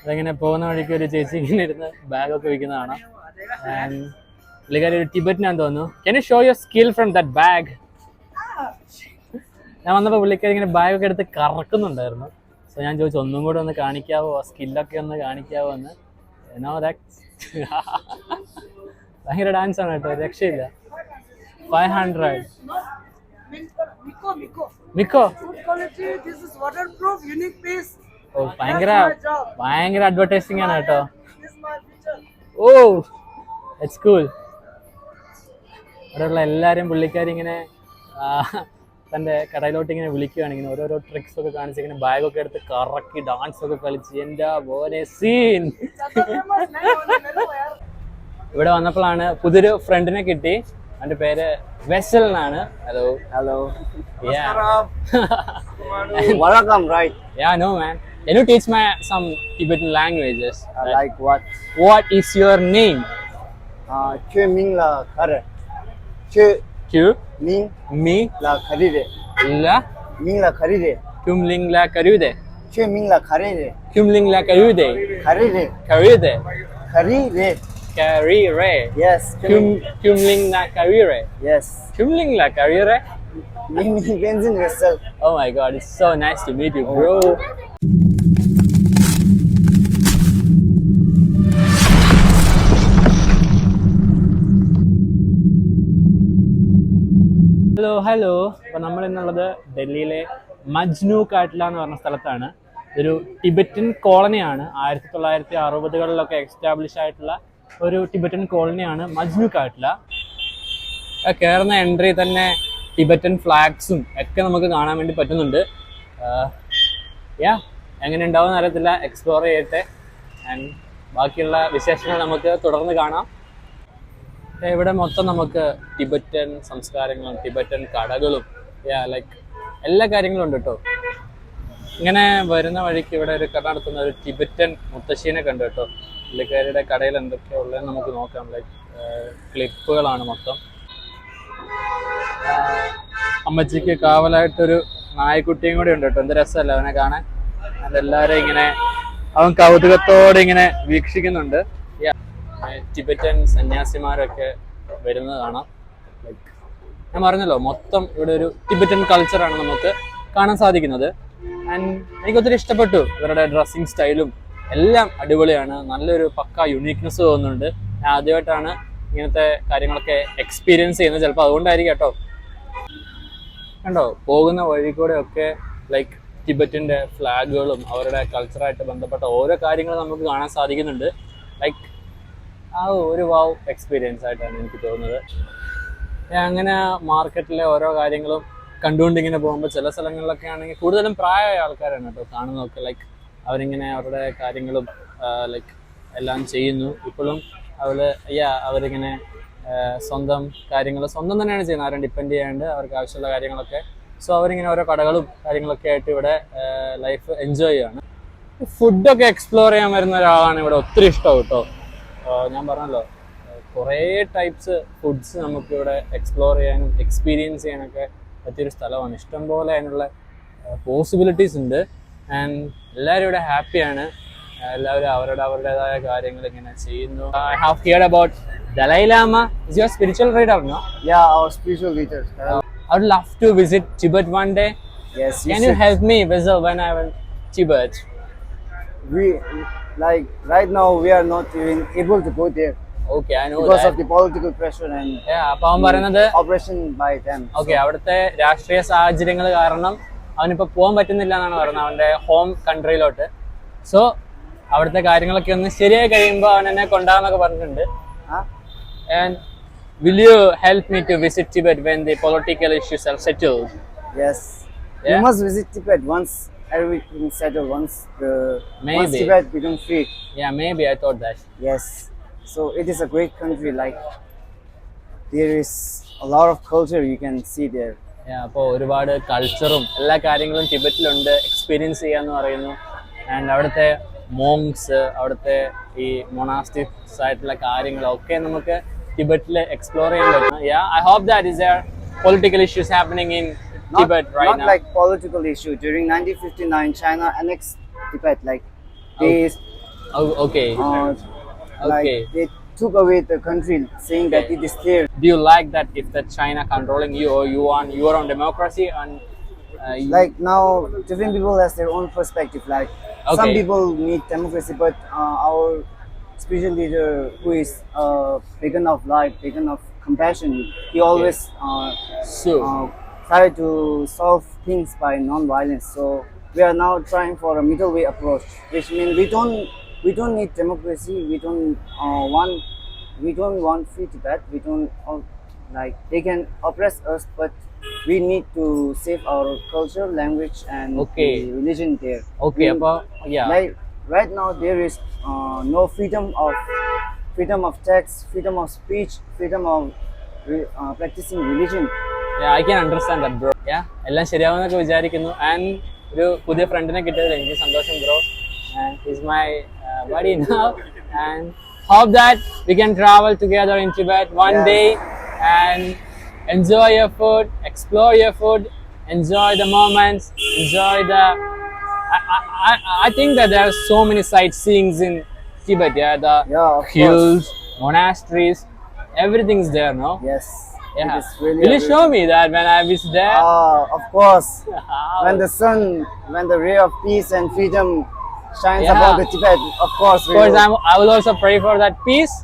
അതങ്ങനെ പോകുന്ന വഴിക്ക് ഒരു ചേച്ചി ഇങ്ങനെ ഇരുന്ന് ബാഗൊക്കെ വിൽക്കുന്നതാണ്. പുള്ളിക്കാരി ഒരു ടിബറ്റിനാന്ന് തോന്നുന്നു. Can you show your skill from that bag? ഞാൻ വന്നപ്പോൾ പുള്ളിക്കാരി ഇങ്ങനെ ബാഗൊക്കെ എടുത്ത് കറക്കുന്നുണ്ടായിരുന്നു. സോ ഞാൻ ചോദിച്ചു ഒന്നും കൂടെ ഒന്ന് കാണിക്കാവോ, ആ സ്കില്ലൊക്കെ ഒന്ന് കാണിക്കാവോ എന്ന്. ഭയങ്കര ഡാൻസ് ആണ് കേട്ടോ, രക്ഷയില്ല. 500. മിക്കോ ഓ ഭയങ്കര അഡ്വർടൈസിംഗ് ആണ് കേട്ടോ. Oh it's cool. അവിടെയുള്ള എല്ലാവരും പുള്ളിക്കാരി ഇങ്ങനെ തൻ്റെ കടയിലോട്ട് ഇങ്ങനെ വിളിക്കുകയാണ്, ഇങ്ങനെ ഓരോരോ ട്രിക്സ് ഒക്കെ കാണിച്ച് ഇങ്ങനെ ബാഗൊക്കെ എടുത്ത് കറക്കി ഡാൻസ് ഒക്കെ കളിച്ച്. എൻ്റെ മോനെ സീൻ. ഇവിടെ വന്നപ്പോഴാണ് പുതിയൊരു ഫ്രണ്ടിനെ കിട്ടി. അവൻ്റെ പേര് വെസൽ എന്നാണ്. Hello Hello. welcome, right? Yeah, no man. Can you teach me some Tibetan languages? Like what? What is your name? Chue Ming la Kare. Chue Q Ming Mi la Karire. La Ming la Karire. Kumling la Karude. Chue Ming la Karire. Kumling la Karude. Karire. Karude. Karire. Karire. Yes. Kumling la Karire. Yes. Kumling la Karire. Ming Benzin vessel. Oh my god, it's so nice to meet you, bro. Hello. അപ്പോൾ നമ്മൾ ഇന്നുള്ളത് ഡൽഹിയിലെ മജ്നു കാട്ട്ല എന്ന് പറഞ്ഞ സ്ഥലത്താണ്. ഒരു Tibetan കോളനിയാണ്. 1960കളിലൊക്കെ establish ആയിട്ടുള്ള ഒരു ടിബറ്റൻ കോളനിയാണ് മജ്നു കാട്ട്ല. കയറുന്ന എൻട്രി തന്നെ ടിബറ്റൻ ഫ്ലാഗ്സും ഒക്കെ നമുക്ക് കാണാൻ വേണ്ടി പറ്റുന്നുണ്ട്. എങ്ങനെ ഉണ്ടാവും അറിയത്തില്ല, എക്സ്പ്ലോർ ചെയ്യട്ടെ. ആൻഡ് ബാക്കിയുള്ള വിശേഷങ്ങൾ നമുക്ക് തുടർന്ന് കാണാം. ഇവിടെ മൊത്തം നമുക്ക് ടിബറ്റൻ സംസ്കാരങ്ങളും ടിബറ്റൻ കടകളും ലൈക്ക് എല്ലാ കാര്യങ്ങളും ഉണ്ട് കേട്ടോ. ഇങ്ങനെ വരുന്ന വഴിക്ക് ഇവിടെ ഒരു കട നടത്തുന്ന ഒരു ടിബറ്റൻ മുത്തശ്ശീനെ കണ്ടു കേട്ടോ. പുള്ളിക്കാരിയുടെ കടയിൽ എന്തൊക്കെയാ ഉള്ളതെന്ന് നമുക്ക് നോക്കാം. ലൈക്ക് ക്ലിപ്പുകളാണ് മൊത്തം. അമ്മച്ചിക്ക് കാവലായിട്ടൊരു നായ്ക്കുട്ടിയും കൂടി ഉണ്ട് കേട്ടോ. എന്ത് രസമല്ല അവനെ കാണാൻ. അതെല്ലാവരും ഇങ്ങനെ അവൻ കൗതുകത്തോടെ ഇങ്ങനെ വീക്ഷിക്കുന്നുണ്ട്. ടിബറ്റൻ സന്യാസിമാരൊക്കെ വരുന്നത് കാണാം. ലൈക്ക് ഞാൻ പറഞ്ഞല്ലോ, മൊത്തം ഇവിടെ ഒരു ടിബറ്റൻ കൾച്ചറാണ് നമുക്ക് കാണാൻ സാധിക്കുന്നത്. ആൻഡ് എനിക്കൊത്തിരി ഇഷ്ടപ്പെട്ടു. ഇവരുടെ ഡ്രസ്സിങ് സ്റ്റൈലും എല്ലാം അടിപൊളിയാണ്. നല്ലൊരു പക്ക യുണീക്നെസ് തോന്നുന്നുണ്ട്. ഞാൻ ആദ്യമായിട്ടാണ് ഇങ്ങനത്തെ കാര്യങ്ങളൊക്കെ എക്സ്പീരിയൻസ് ചെയ്യുന്നത്. ചിലപ്പോൾ അതുകൊണ്ടായിരിക്കും കേട്ടോ. കണ്ടോ, പോകുന്ന വഴി കൂടെ ഒക്കെ ലൈക്ക് ടിബറ്റിൻ്റെ ഫ്ലാഗുകളും അവരുടെ കൾച്ചറായിട്ട് ബന്ധപ്പെട്ട ഓരോ കാര്യങ്ങളും നമുക്ക് കാണാൻ സാധിക്കുന്നുണ്ട്. ലൈക്ക് ആ ഒരു വാവ് എക്സ്പീരിയൻസ് ആയിട്ടാണ് എനിക്ക് തോന്നുന്നത്. അങ്ങനെ മാർക്കറ്റിലെ ഓരോ കാര്യങ്ങളും കണ്ടുകൊണ്ടിങ്ങനെ പോകുമ്പോൾ ചില സ്ഥലങ്ങളിലൊക്കെ ആണെങ്കിൽ കൂടുതലും പ്രായമായ ആൾക്കാരാണ് കേട്ടോ കാണുന്നതൊക്കെ. ലൈക്ക് അവരിങ്ങനെ അവരുടെ കാര്യങ്ങളും ലൈക്ക് എല്ലാം ചെയ്യുന്നു. ഇപ്പോഴും അവരിങ്ങനെ സ്വന്തം കാര്യങ്ങൾ സ്വന്തം തന്നെയാണ് ചെയ്യുന്നത്. ആരും ഡിപ്പെൻഡ് ചെയ്യാണ്ട് അവർക്ക് ആവശ്യമുള്ള കാര്യങ്ങളൊക്കെ. സോ അവരിങ്ങനെ ഓരോ കടകളും കാര്യങ്ങളൊക്കെ ആയിട്ട് ഇവിടെ ലൈഫ് എൻജോയ് ചെയ്യാണ്. ഫുഡൊക്കെ എക്സ്പ്ലോർ ചെയ്യാൻ വരുന്ന ഒരാളാണ് ഇവിടെ ഒത്തിരി ഇഷ്ടം കേട്ടോ. ഞാൻ പറഞ്ഞല്ലോ, കുറേ ടൈപ്സ് ഫുഡ്സ് നമുക്കിവിടെ എക്സ്പ്ലോർ ചെയ്യാനും എക്സ്പീരിയൻസ് ചെയ്യാനൊക്കെ പറ്റിയൊരു സ്ഥലമാണ്. ഇഷ്ടംപോലെ അതിനുള്ള പോസിബിലിറ്റീസ് ഉണ്ട്. ആൻഡ് എല്ലാവരും ഇവിടെ ഹാപ്പിയാണ്. എല്ലാവരും അവരുടേതായ കാര്യങ്ങൾ ഇങ്ങനെ ചെയ്യുന്നു. I have heard about Dalai Lama. Is your spiritual leader, no? Yeah, our spiritual leader. I would love to visit Tibet one day. Yes. Can you help me visit when I went Tibet? We like right now we are not even able to go there. Okay, I know because that. of the political pressure and അപ്പോൾ അവൻ പറയുന്നത് operation by them. Okay, അവിടുത്തെ രാഷ്ട്രീയ സാഹചര്യങ്ങൾ കാരണം അവനിപ്പോൾ പോകാൻ പറ്റുന്നില്ല എന്നാണ് പറയുന്നത് അവൻ്റെ ഹോം കൺട്രിയിലോട്ട്. സോ അവിടുത്തെ കാര്യങ്ങളൊക്കെ ഒന്ന് ശരിയായി കഴിയുമ്പോൾ അവൻ എന്നെ കൊണ്ടുപോകാന്നൊക്കെ പറഞ്ഞിട്ടുണ്ട്. And will you help me to visit Tibet when the political issues are settled? Yes. You must visit Tibet once everything settled. Once Tibet become free. Yeah, maybe I thought that. Yes. So it is a great country. Like there is a lot of culture you can see there. അപ്പോൾ ഒരുപാട് കൾച്ചറും എല്ലാ കാര്യങ്ങളും ടിബറ്റിലുണ്ട്, experience ചെയ്യാന്ന് പറയുന്നു. And അവിടുത്തെ monks, അവിടുത്തെ ഈ മൊണാസ്റ്റിക്സ് ആയിട്ടുള്ള കാര്യങ്ങളൊക്കെ നമുക്ക് ടിബറ്റിൽ എക്സ്പ്ലോർ ചെയ്യാൻ പറ്റും. I hope that is there political issues happening in Tibet right now. Not like political issue. During 1959, China annexed Tibet. Like they Oh, okay. Like Okay. they took away the country, saying that Okay. it is theirs. Do you like that if the China controlling you or you want your own democracy and Like now, different people has their own perspective. Like some okay. people need democracy, but our spiritual leader, who is beacon of light, beacon of compassion, he Okay. always So try to solve things by non-violence. So we are now trying for a middle way approach, which means we don't need democracy. We don't want free Tibet. We don't like they can oppress us, but we need to save our culture, language, and okay. the religion there. Okay. Yeah. Like right now there is no freedom of text, freedom of speech, freedom of practicing religion. Yeah, I can understand that, bro. Yeah, എല്ലാം ശരിയാവുന്നൊക്കെ വിചാരിക്കുന്നു. And ഒരു പുതിയ ഫ്രണ്ടിനെ കിട്ടിയതിൽ എനിക്ക് സന്തോഷം, bro. And he's my buddy now. And hope that we can travel together in Tibet one Yes. day and enjoy your food, explore your food, enjoy the moments, enjoy the. I think that there are so many sightseeings in Tibet. Yeah, the Yeah, of hills, monasteries, everything's there, no? Yes. Yeah. It is really Will you a show me that when I visit there? Of course. Wow. When the ray of peace and freedom shines Yeah. upon the Tibet, of course. Of course, I will also pray for that peace.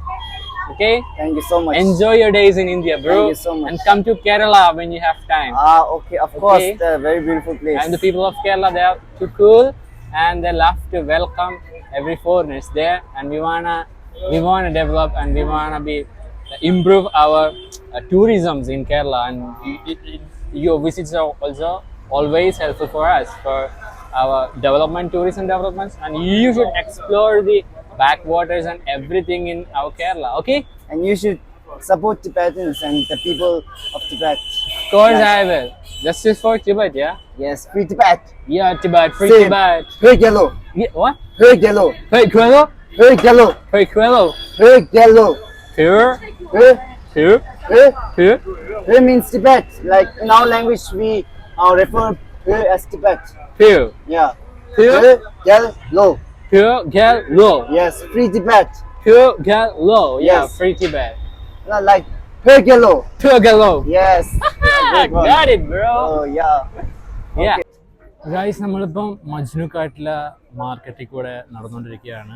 Okay. Thank you so much. Enjoy your days in India, bro. Thank you so much. And come to Kerala when you have time. Okay, of course. Okay. The very beautiful place. And the people of Kerala, they are too cool, and they love to welcome every foreigners there. And we wanna develop, and we wanna improve our tourisms in Kerala. And your visits are also always helpful for us for our tourism developments. And you should explore the backwaters and everything in our Kerala. Okay. And you should support Tibetans and the people of Tibet. Of course, I will. Justice for Tibet, yeah. Yes, free Tibet. Yeah, Tibet, free Same. Tibet. Hey, yellow. Yeah, what? Hey, yellow. Hey, Quello? Hey, yellow. Hey, Quello. Hey, yellow. Here, Hey, here, hey. here. Hey means Tibet. Like in our language, we refer hey as Tibet. Here, Yeah. here, Hey, yellow. here, get low. Yes, free Tibet. Here, get low. Yeah, Yes. free Tibet. Like hey, yellow. Here, get low. Yes. Good one. Got it, bro. Oh yeah. Yeah. Guys നമ്മളിപ്പം മജ്നുക്കാട്ടിലെ മാർക്കറ്റിൽ കൂടെ നടന്നുകൊണ്ടിരിക്കുകയാണ്.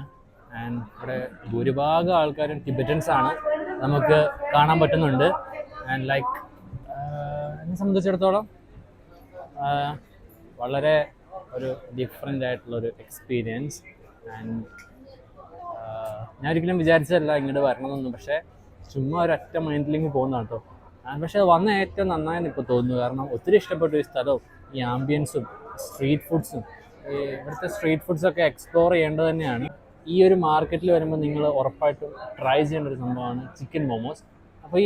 And ഇവിടെ ഭൂരിഭാഗം ആൾക്കാരും Tibetans ആണ് നമുക്ക് കാണാൻ പറ്റുന്നുണ്ട്. ആൻഡ് ലൈക്ക് എന്നെ സംബന്ധിച്ചിടത്തോളം വളരെ ഒരു ഡിഫറെൻ്റ് ആയിട്ടുള്ളൊരു എക്സ്പീരിയൻസ്. ആൻഡ് ഞാൻ ഒരിക്കലും വിചാരിച്ചതല്ല ഇങ്ങോട്ട് വരണമെന്നൊന്നും, പക്ഷേ ചുമ്മാ ഒരൊറ്റ മൈൻഡിലേക്ക് പോകുന്നതാണ് കേട്ടോ. പക്ഷേ അത് വന്ന ഏറ്റവും നന്നായെന്ന് ഇപ്പോൾ തോന്നുന്നു. കാരണം ഒത്തിരി ഇഷ്ടപ്പെട്ടു ഈ സ്ഥലവും ഈ ആംബിയൻസും സ്ട്രീറ്റ് ഫുഡ്സും. ഇവിടുത്തെ സ്ട്രീറ്റ് ഫുഡ്സൊക്കെ എക്സ്പ്ലോർ ചെയ്യേണ്ടത് തന്നെയാണ്. ഈ ഒരു മാർക്കറ്റിൽ വരുമ്പോൾ നിങ്ങൾ ഉറപ്പായിട്ടും ട്രൈ ചെയ്യേണ്ട ഒരു സംഭവമാണ് ചിക്കൻ മോമോസ്. അപ്പോൾ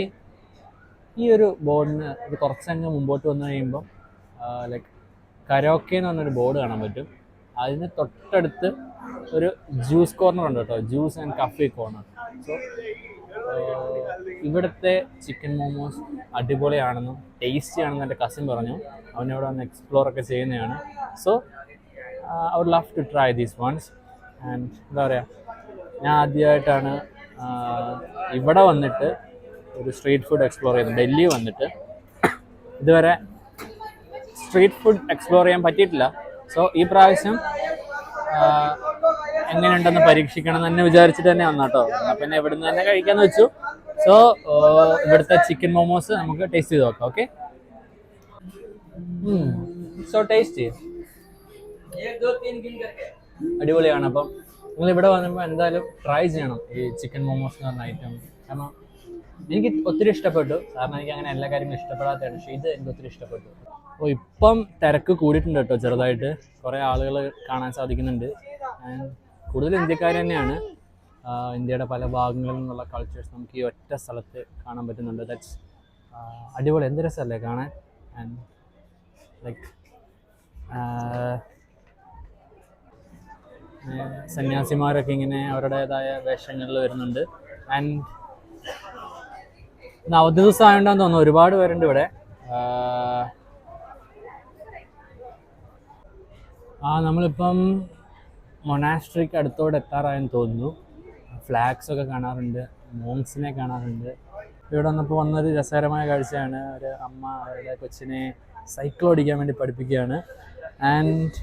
ഈ ഒരു ബോർഡിന് ഇത് കുറച്ചങ്ങ് മുമ്പോട്ട് വന്നു കഴിയുമ്പം ലൈക്ക് കരോക്കെ എന്ന് പറഞ്ഞൊരു ബോർഡ് കാണാൻ പറ്റും. അതിന് തൊട്ടടുത്ത് ഒരു ജ്യൂസ് കോർണർ ഉണ്ട് കേട്ടോ, juice and cafe corner. So ഇവിടുത്തെ ചിക്കൻ മോമോസ് അടിപൊളിയാണെന്നും ടേസ്റ്റി ആണെന്ന് എൻ്റെ കസിൻ പറഞ്ഞു. അവനവിടെ വന്ന് എക്സ്പ്ലോർ ഒക്കെ ചെയ്യുന്നതാണ്. So I would love to try these ones. And എന്താ പറയുക, ഞാൻ ആദ്യമായിട്ടാണ് ഇവിടെ വന്നിട്ട് ഒരു സ്ട്രീറ്റ് ഫുഡ് എക്സ്പ്ലോർ ചെയ്യുന്നത്. ഡൽഹി വന്നിട്ട് ഇതുവരെ സ്ട്രീറ്റ് ഫുഡ് എക്സ്പ്ലോർ ചെയ്യാൻ പറ്റിയിട്ടില്ല. സോ ഈ പ്രാവശ്യം എങ്ങനെയുണ്ടെന്ന് പരീക്ഷിക്കണം എന്ന് തന്നെ വിചാരിച്ചിട്ട് തന്നെ വന്നു കേട്ടോ. എന്നാൽ പിന്നെ ഇവിടുന്ന് തന്നെ കഴിക്കാമെന്ന് വെച്ചു. സോ ഇവിടുത്തെ ചിക്കൻ മോമോസ് നമുക്ക് ടേസ്റ്റ് ചെയ്ത് നോക്കാം. ഓക്കെ, സോ ടേസ്റ്റ് അടിപൊളിയാണ്. അപ്പം നിങ്ങൾ ഇവിടെ വന്നപ്പോൾ എന്തായാലും ട്രൈ ചെയ്യണം ഈ ചിക്കൻ മോമോസ് എന്ന് പറഞ്ഞ ഐറ്റം. കാരണം എനിക്ക് ഒത്തിരി ഇഷ്ടപ്പെട്ടു. കാരണം എനിക്ക് അങ്ങനെ എല്ലാ കാര്യങ്ങളും ഇഷ്ടപ്പെടാത്തതാണ്, പക്ഷേ ഇത് എനിക്ക് ഒത്തിരി ഇഷ്ടപ്പെട്ടു. അപ്പോൾ ഇപ്പം തിരക്ക് കൂടിയിട്ടുണ്ട് കേട്ടോ, ചെറുതായിട്ട് കുറേ ആളുകൾ കാണാൻ സാധിക്കുന്നുണ്ട്. ആൻഡ് കൂടുതൽ ഇന്ത്യക്കാർ തന്നെയാണ്. ഇന്ത്യയുടെ പല ഭാഗങ്ങളിൽ നിന്നുള്ള കൾച്ചേഴ്സ് നമുക്ക് ഈ ഒറ്റ സ്ഥലത്ത് കാണാൻ പറ്റുന്നുണ്ട്. ദാറ്റ്സ് അടിപൊളി, എന്ത് രസമല്ലേ കാണാൻ. ആൻഡ് ലൈക്ക് സന്യാസിമാരൊക്കെ ഇങ്ങനെ അവരുടേതായ വേഷങ്ങളിൽ വരുന്നുണ്ട്. ആൻഡ് ഇന്ന് അവധി ദിവസം ആയതുകൊണ്ടാന്ന് തോന്നുന്നു ഒരുപാട് പേരുണ്ട് ഇവിടെ. നമ്മളിപ്പം മൊനാസ്ട്രിക്ക് അടുത്തോടെ എത്താറായെന്ന് തോന്നുന്നു. ഫ്ലാഗ്സ് ഒക്കെ കാണാറുണ്ട്, മോങ്സിനെ കാണാറുണ്ട്. ഇവിടെ വന്നപ്പോൾ വന്നൊരു രസകരമായ കാഴ്ചയാണ്, ഒരു അമ്മ അവരുടെ കൊച്ചിനെ സൈക്കിൾ ഓടിക്കാൻ വേണ്ടി പഠിപ്പിക്കുകയാണ്. ആൻഡ്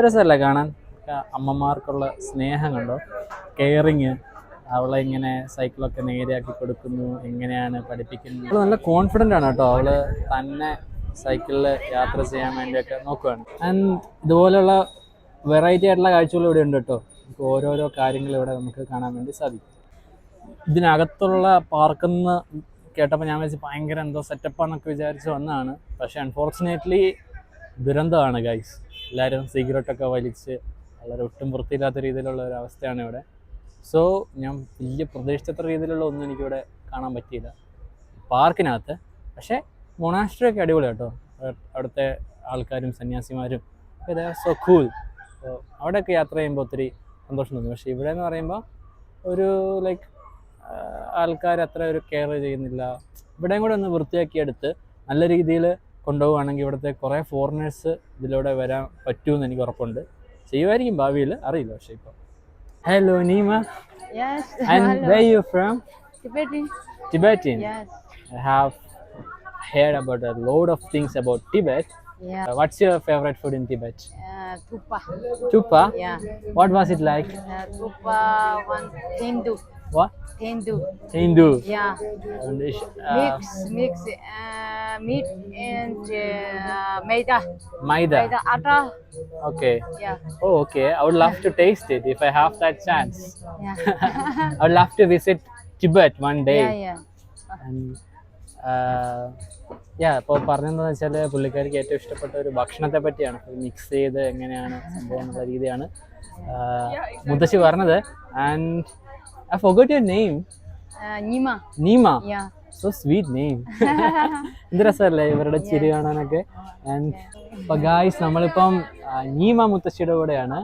രസമല്ലേ കാണാൻ, അമ്മമാർക്കുള്ള സ്നേഹം കണ്ടോ, കെയറിങ്. അവളെ ഇങ്ങനെ സൈക്കിളൊക്കെ നേരെയാക്കി കൊടുക്കുന്നു, എങ്ങനെയാണ് പഠിപ്പിക്കുന്നത്. അവൾ നല്ല കോൺഫിഡൻ്റ് ആണ് കേട്ടോ, അവൾ തന്നെ സൈക്കിളിൽ യാത്ര ചെയ്യാൻ വേണ്ടിയൊക്കെ നോക്കുകയാണ്. ആൻഡ് ഇതുപോലെയുള്ള വെറൈറ്റി ആയിട്ടുള്ള കാഴ്ചകൾ ഇവിടെ ഉണ്ട് കേട്ടോ. നമുക്ക് ഓരോരോ കാര്യങ്ങൾ ഇവിടെ നമുക്ക് കാണാൻ വേണ്ടി സാധിക്കും. ഇതിനകത്തുള്ള പാർക്കെന്ന് കേട്ടപ്പോൾ ഞാൻ വെച്ച് ഭയങ്കര എന്തോ സെറ്റപ്പാന്നൊക്കെ വിചാരിച്ച് വന്നതാണ്. പക്ഷേ അൺഫോർച്ചുനേറ്റ്ലി ദുരന്തമാണ് ഗൈസ്. എല്ലാവരും സിഗരറ്റൊക്കെ വലിച്ച് വളരെ ഒട്ടും വൃത്തിയില്ലാത്ത രീതിയിലുള്ള ഒരു അവസ്ഥയാണ് ഇവിടെ. സോ ഞാൻ വലിയ പ്രതീക്ഷിച്ചത്ര രീതിയിലുള്ള ഒന്നും എനിക്കിവിടെ കാണാൻ പറ്റിയില്ല പാർക്കിനകത്ത്. പക്ഷേ മൊണാസ്ട്രി ഒക്കെ അടിപൊളി കേട്ടോ. അവിടുത്തെ ആൾക്കാരും സന്യാസിമാരും ദേ ആർ സോ കൂൾ. അവിടെയൊക്കെ യാത്ര ചെയ്യുമ്പോൾ ഒത്തിരി സന്തോഷം തോന്നി. പക്ഷേ ഇവിടെ എന്ന് പറയുമ്പോൾ ഒരു ലൈക്ക് ആൾക്കാർ അത്ര ഒരു കെയർ ചെയ്യുന്നില്ല. ഇവിടെയും കൂടെ ഒന്ന് വൃത്തിയാക്കിയെടുത്ത് നല്ല രീതിയിൽ കൊണ്ടുപോവുകയാണെങ്കിൽ ഇവിടുത്തെ കുറേ ഫോറിനേഴ്സ് ഇതിലൂടെ വരാൻ പറ്റുമെന്ന് എനിക്ക് ഉറപ്പുണ്ട്. ചെയ്യുമായിരിക്കും ഭാവിയിൽ, അറിയില്ല. പക്ഷേ ഇപ്പോൾ hello Neema. Yes. And Hello. where are you from? Tibetan. Tibetan. Yes. I have heard about a load of things about Tibet. Yeah. What's your favorite food in Tibet? Tupa. Chupa. Yeah. What was it like? Tupa one Hindu. What? Hindu. Hindu. Yeah. And Mix meat and maida. Maida. Maida atta. Okay. Yeah. Oh, okay. I would love to taste it if I have that chance. Yeah. I would love to visit Tibet one day. Yeah. Yeah. And ഇപ്പോൾ പറഞ്ഞതെന്ന് വെച്ചാൽ പുള്ളിക്കാരിക്ക് ഏറ്റവും ഇഷ്ടപ്പെട്ട ഒരു ഭക്ഷണത്തെ പറ്റിയാണ്, mix ചെയ്ത് എങ്ങനെയാണ് സംഭവം എന്നുള്ള രീതിയാണ് മുത്തശ്ശി പറഞ്ഞത്. And I forgot your name. Nima. Neema. Yeah. So sweet name. എന്ത് രസമല്ലേ ഇവരുടെ ചിരി കാണാനൊക്കെ. ആൻഡ് ഇപ്പോൾ ഗായ്സ് നമ്മളിപ്പം നീമ മുത്തശ്ശിയുടെ കൂടെയാണ്.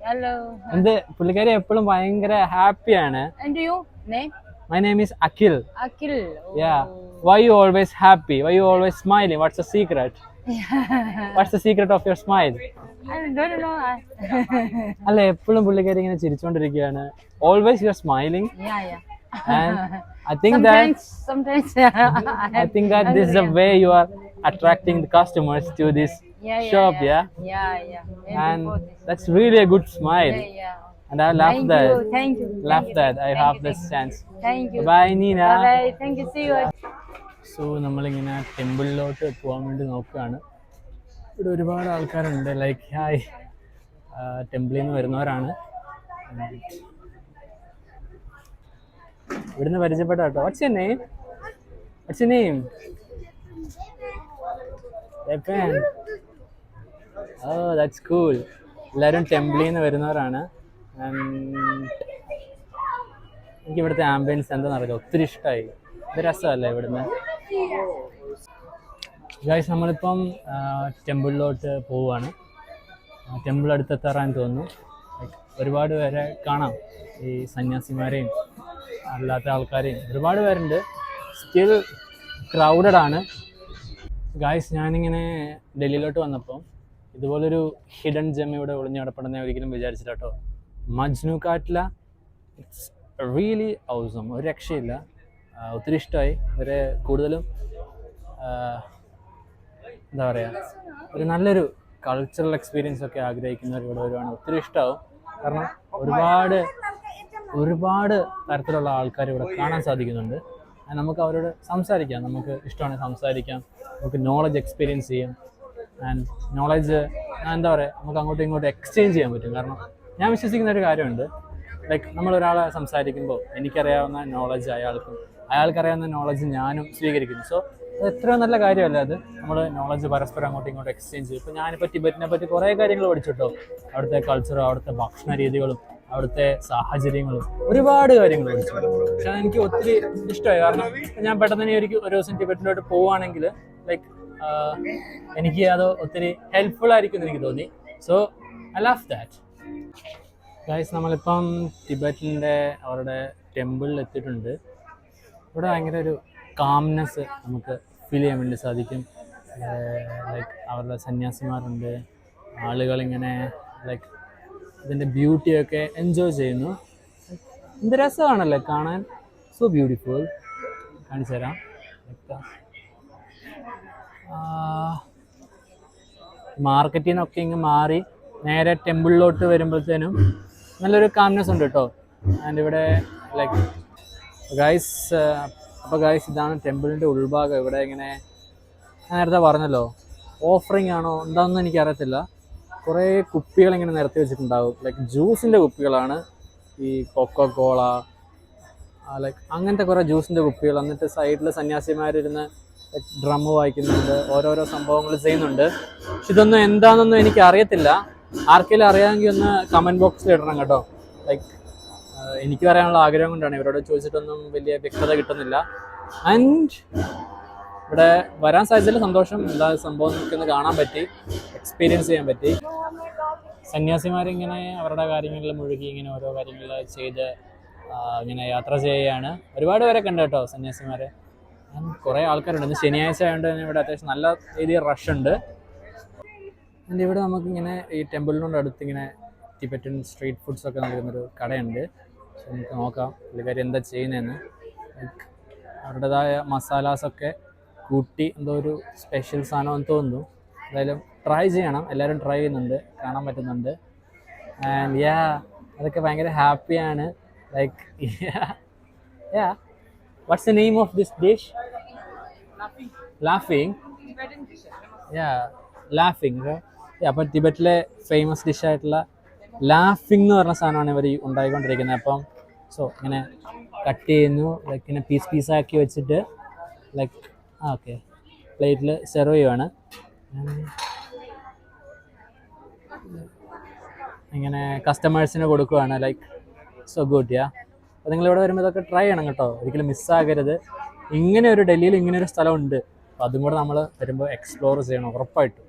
Hello. എന്ത് പുള്ളിക്കാരി എപ്പോഴും ഭയങ്കര ഹാപ്പിയാണ്. And you? Name? My name is Akhil. Akhil. Yeah. Why you always happy? Why you always smiling? What's the secret? What's the secret of your smile? I don't know. അല്ല എപ്പോഴും പുള്ളിക്കാരി ഇങ്ങനെ ചിരിച്ചോണ്ടിരിക്കുകയാണ്. Always you are smiling. Yeah. Yeah. And I think Sometimes. this is the way you are attracting the customers to this shop. Yeah. Yeah. And that's really a good smile. Yeah. And I love that. Thank you. Love that. I have this chance. Thank you. Bye Nina. Bye. Thank you. See you. So നമ്മളിങ്ങനെ ടെമ്പിളിലോട്ട് പോകാൻ വേണ്ടി നോക്കുകയാണ്. ഇവിടെ ഒരുപാട് ആൾക്കാരുണ്ട്. Like hi, ടെമ്പിളിൽ നിന്ന് വരുന്നവരാണ്. ഇവിടുന്ന് പരിചയപ്പെട്ട കേട്ടോ. What's your name? What's your name? Japan. Oh that's cool. എല്ലാവരും ടെമ്പിളിൽ നിന്ന് വരുന്നവരാണ്. എനിക്ക് ഇവിടുത്തെ ആംബിയൻസ് എന്താണെന്ന് അറിയില്ല, ഒത്തിരി ഇഷ്ടമായി. ഇത് രസമല്ലേ ഇവിടുന്ന്. ഗൈസ് നമ്മളിപ്പം ടെമ്പിളിലോട്ട് പോവുകയാണ്. ടെമ്പിൾ അടുത്തെത്താറാൻ തോന്നുന്നു. ഒരുപാട് പേരെ കാണാം, ഈ സന്യാസിമാരെയും അല്ലാത്ത ആൾക്കാരെയും ഒരുപാട് പേരുണ്ട്. സ്റ്റിൽ ക്രൗഡഡ് ആണ്. ഗൈസ് ഞാനിങ്ങനെ ഡൽഹിയിലോട്ട് വന്നപ്പോൾ ഇതുപോലൊരു ഹിഡൻ ജെം ഇവിടെ ഒളിഞ്ഞു കിടപ്പുണ്ടെന്ന് ഒരിക്കലും വിചാരിച്ചില്ല കേട്ടോ. Majnu കാട്ടില, it's really ഔസം. ഒരു രക്ഷയില്ല, ഒത്തിരി ഇഷ്ടമായി. ഒരു കൂടുതലും എന്താ പറയുക, ഒരു നല്ലൊരു കൾച്ചറൽ എക്സ്പീരിയൻസ് ഒക്കെ ആഗ്രഹിക്കുന്നവർ ഇവിടെ വരുവാണ്. ഒത്തിരി ഇഷ്ടമാവും. കാരണം ഒരുപാട് തരത്തിലുള്ള ആൾക്കാർ ഇവിടെ കാണാൻ സാധിക്കുന്നുണ്ട്. നമുക്ക് അവരോട് സംസാരിക്കാം, നമുക്ക് ഇഷ്ടമാണെങ്കിൽ സംസാരിക്കാം, നമുക്ക് നോളജ് എക്സ്പീരിയൻസ് ചെയ്യാം. ആൻഡ് നോളജ് എന്താ പറയുക, നമുക്ക് അങ്ങോട്ടും ഇങ്ങോട്ടും എക്സ്ചേഞ്ച് ചെയ്യാൻ പറ്റും. കാരണം ഞാൻ വിശ്വസിക്കുന്ന ഒരു കാര്യമുണ്ട്, ലൈക്ക് നമ്മളൊരാളെ സംസാരിക്കുമ്പോൾ എനിക്കറിയാവുന്ന നോളജ് അയാൾക്കറിയാവുന്ന നോളജ് ഞാനും സ്വീകരിക്കുന്നു. സോ അത് എത്രയോ നല്ല കാര്യമല്ല അത്. നമ്മൾ നോളജ് പരസ്പരം അങ്ങോട്ടും ഇങ്ങോട്ടും എക്സ്ചേഞ്ച് ചെയ്യും. ഇപ്പോൾ ഞാനിപ്പോൾ ടിബറ്റിനെ പറ്റി കുറേ കാര്യങ്ങൾ പഠിച്ചിട്ടോ. അവിടുത്തെ കൾച്ചറും അവിടുത്തെ ഭക്ഷണ രീതികളും അവിടുത്തെ സാഹചര്യങ്ങളും ഒരുപാട് കാര്യങ്ങൾ പഠിച്ചു. പക്ഷെ എനിക്ക് ഒത്തിരി ഇഷ്ടമായി. കാരണം ഞാൻ പെട്ടെന്ന് തന്നെ ഒരു ദിവസം ടിബറ്റിലോട്ട് പോവുകയാണെങ്കിൽ ലൈക്ക് എനിക്ക് അത് ഒത്തിരി ഹെൽപ്ഫുൾ ആയിരിക്കും എന്ന് എനിക്ക് തോന്നി. So I love that. Guys നമ്മളിപ്പം ടിബറ്റിൻ്റെ അവരുടെ ടെമ്പിളിൽ എത്തിയിട്ടുണ്ട്. ഇവിടെ ഭയങ്കര ഒരു കാംനെസ് നമുക്ക് ഫീൽ ചെയ്യാൻ വേണ്ടി സാധിക്കും. ലൈക്ക് അവരുടെ സന്യാസിമാരുണ്ട്, ആളുകളിങ്ങനെ ലൈക്ക് ഇതിൻ്റെ ബ്യൂട്ടിയൊക്കെ എൻജോയ് ചെയ്യുന്നു. എന്ത് രസമാണല്ലേ കാണാൻ, സോ ബ്യൂട്ടിഫുൾ. കാണിച്ചു തരാം. മാർക്കറ്റിൽ നിന്നൊക്കെ ഇങ്ങ് മാറി നേരെ ടെമ്പിളിലോട്ട് വരുമ്പോഴത്തേനും നല്ലൊരു കാംനെസ് ഉണ്ട് കേട്ടോ. ആൻഡ് ഇവിടെ ലൈക്ക് ഗൈസ്, അപ്പോൾ ഗൈസ് ഇതാണ് ടെമ്പിളിൻ്റെ ഉൾഭാഗം. ഇവിടെ ഇങ്ങനെ നേരത്തെ പറഞ്ഞല്ലോ ഓഫറിങ് ആണോ എന്താണെന്ന് എനിക്കറിയത്തില്ല. കുറേ കുപ്പികൾ ഇങ്ങനെ നിരത്തി വെച്ചിട്ടുണ്ടാവും. ലൈക്ക് ജ്യൂസിൻ്റെ കുപ്പികളാണ്, ഈ കൊക്കോകോള ലൈക്ക് അങ്ങനത്തെ കുറേ ജ്യൂസിൻ്റെ കുപ്പികൾ. എന്നിട്ട് സൈഡിൽ സന്യാസിമാരിരുന്ന് ഡ്രമ്മ് വായിക്കുന്നുണ്ട്, ഓരോരോ സംഭവങ്ങൾ ചെയ്യുന്നുണ്ട്. പക്ഷെ ഇതൊന്നും എന്താണെന്നൊന്നും എനിക്ക് അറിയത്തില്ല. ആർക്കെങ്കിലും അറിയാമെങ്കിൽ ഒന്ന് കമൻറ്റ് ബോക്സിൽ ഇടണം കേട്ടോ. ലൈക്ക് എനിക്ക് പറയാനുള്ള ആഗ്രഹം കൊണ്ടാണ്. ഇവരോട് ചോദിച്ചിട്ടൊന്നും വലിയ വ്യക്തത കിട്ടുന്നില്ല. ആൻഡ് ഇവിടെ വരാൻ സാധിച്ചതിൽ സന്തോഷം. എന്താ സംഭവം നമുക്കൊന്ന് കാണാൻ പറ്റി, എക്സ്പീരിയൻസ് ചെയ്യാൻ പറ്റി. സന്യാസിമാരിങ്ങനെ അവരുടെ കാര്യങ്ങളിൽ മുഴുകി ഇങ്ങനെ ഓരോ കാര്യങ്ങൾ ചെയ്ത് ഇങ്ങനെ യാത്ര ചെയ്യുകയാണ്. ഒരുപാട് പേരൊക്കെ ഉണ്ട് കേട്ടോ സന്യാസിമാർ. കുറേ ആൾക്കാരുണ്ട്. ഇന്ന് ശനിയാഴ്ച ആയതുകൊണ്ട് തന്നെ ഇവിടെ അത്യാവശ്യം നല്ല രീതിയിൽ റഷ് ഉണ്ട്. ആൻഡ് ഇവിടെ നമുക്കിങ്ങനെ ഈ ടെമ്പിളിനോട് അടുത്ത് ഇങ്ങനെ ടിബറ്റൻ സ്ട്രീറ്റ് ഫുഡ്സ് ഒക്കെ നൽകുന്നൊരു കടയുണ്ട്. സോ നമുക്ക് നോക്കാം പുള്ളിക്കാരി എന്താ ചെയ്യുന്നതെന്ന്. ലൈക്ക് അവരുടേതായ മസാലാസൊക്കെ കൂട്ടി എന്തോ ഒരു സ്പെഷ്യൽ സാധനമെന്ന് തോന്നുന്നു. എന്തായാലും ട്രൈ ചെയ്യണം. എല്ലാവരും ട്രൈ ചെയ്യുന്നുണ്ട്, കാണാൻ പറ്റുന്നുണ്ട്. ആൻഡ് യാ അതൊക്കെ ഭയങ്കര ഹാപ്പിയാണ്. Like yeah what's the name of this dish? ലാഫിങ്. യാ ലാഫിങ്. അപ്പം ടിബറ്റിലെ ഫേമസ് ഡിഷായിട്ടുള്ള ലാഫിങ് എന്ന് പറഞ്ഞ സാധനമാണ് ഇവർ ഉണ്ടായിക്കൊണ്ടിരിക്കുന്നത്. അപ്പം സോ ഇങ്ങനെ കട്ട് ചെയ്യുന്നു, ലൈക്ക് ഇങ്ങനെ പീസാക്കി വെച്ചിട്ട് ലൈക്ക് ഓക്കെ പ്ലേറ്റിൽ സെർവ് ചെയ്യുവാണ്. ഇങ്ങനെ കസ്റ്റമേഴ്സിന് കൊടുക്കുവാണ്. Like so good. യാ അപ്പോൾ നിങ്ങളിവിടെ വരുമ്പോൾ ഇതൊക്കെ ട്രൈ ചെയ്യണം കേട്ടോ, ഒരിക്കലും മിസ്സാകരുത്. ഇങ്ങനെ ഒരു ഡൽഹിയിൽ ഇങ്ങനെ ഒരു സ്ഥലമുണ്ട്, അപ്പോൾ അതും കൂടെ നമ്മൾ വരുമ്പോൾ എക്സ്പ്ലോർ ചെയ്യണം ഉറപ്പായിട്ടും.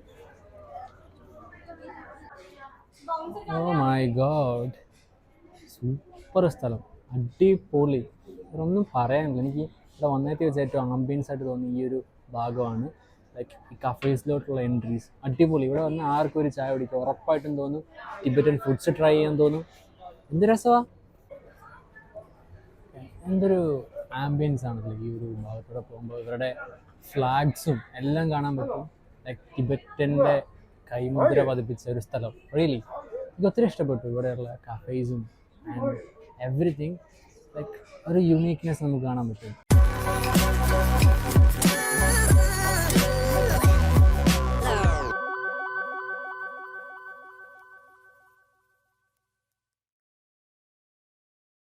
ഓ മൈ ഗോഡ്, സൂപ്പർ സ്ഥലം, അടിപൊളി, ഒന്നും പറയാനില്ല. എനിക്ക് ഇവിടെ വന്നേത്തി വെച്ച് ഏറ്റവും ആംബിയൻസ് ആയിട്ട് തോന്നി ഈ ഒരു ഭാഗമാണ്. ലൈക്ക് ഈ കഫേസിലോട്ടുള്ള എൻട്രീസ് അടിപൊളി. ഇവിടെ വന്ന് ആർക്കും ഒരു ചായ കുടിക്കുക ഉറപ്പായിട്ടും തോന്നും. ടിബറ്റൻ ഫുഡ്സ് ട്രൈ ചെയ്യാൻ തോന്നും. എന്ത് രസമാണ്, എന്തൊരു ആംബിയൻസ് ആണല്ലോ ഈ ഒരു ഭാഗത്തൂടെ പോകുമ്പോൾ. ഇവരുടെ ഫ്ലാഗ്സും എല്ലാം കാണാൻ പറ്റും. ലൈക്ക് ടിബറ്റൻ്റെ കൈമുദ്ര പതിപ്പിച്ച ഒരു സ്ഥലം. റിയലി എനിക്ക് ഒത്തിരി ഇഷ്ടപ്പെട്ടു ഇവിടെയുള്ള കഫേസും ആൻഡ് എവറിത്തിങ്. ലൈക്ക് ഒരു യുണീക്നെസ് നമുക്ക് കാണാൻ പറ്റും.